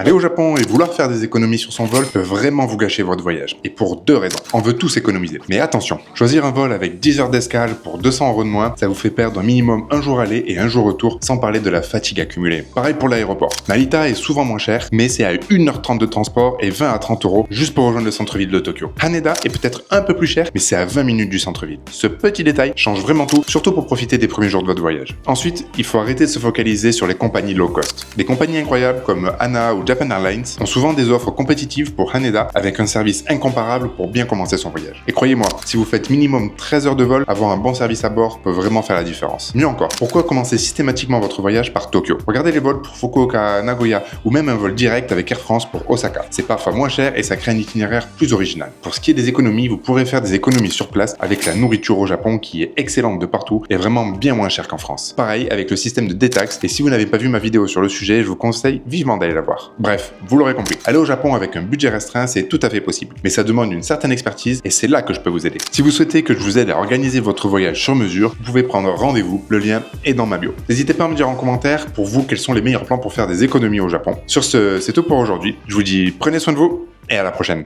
Aller au Japon et vouloir faire des économies sur son vol peut vraiment vous gâcher votre voyage. Et pour deux raisons. On veut tous économiser. Mais attention, choisir un vol avec 10 heures d'escale pour 200 € de moins, ça vous fait perdre un minimum un jour aller et un jour retour, sans parler de la fatigue accumulée. Pareil pour l'aéroport. Narita est souvent moins cher, mais c'est à 1h30 de transport et 20 à 30 € juste pour rejoindre le centre-ville de Tokyo. Haneda est peut-être un peu plus cher, mais c'est à 20 minutes du centre-ville. Ce petit détail change vraiment tout, surtout pour profiter des premiers jours de votre voyage. Ensuite, il faut arrêter de se focaliser sur les compagnies low cost. Des compagnies incroyables comme ANA ou Japan Airlines ont souvent des offres compétitives pour Haneda avec un service incomparable pour bien commencer son voyage. Et croyez-moi, si vous faites minimum 13 heures de vol, avoir un bon service à bord peut vraiment faire la différence. Mieux encore, pourquoi commencer systématiquement votre voyage par Tokyo? Regardez les vols pour Fukuoka, Nagoya ou même un vol direct avec Air France pour Osaka. C'est parfois moins cher et ça crée un itinéraire plus original. Pour ce qui est des économies, vous pourrez faire des économies sur place avec la nourriture au Japon qui est excellente de partout et vraiment bien moins chère qu'en France. Pareil avec le système de détaxe, et si vous n'avez pas vu ma vidéo sur le sujet, je vous conseille vivement d'aller la voir. Bref, vous l'aurez compris, aller au Japon avec un budget restreint, c'est tout à fait possible. Mais ça demande une certaine expertise et c'est là que je peux vous aider. Si vous souhaitez que je vous aide à organiser votre voyage sur mesure, vous pouvez prendre rendez-vous, le lien est dans ma bio. N'hésitez pas à me dire en commentaire pour vous quels sont les meilleurs plans pour faire des économies au Japon. Sur ce, c'est tout pour aujourd'hui. Je vous dis prenez soin de vous et à la prochaine.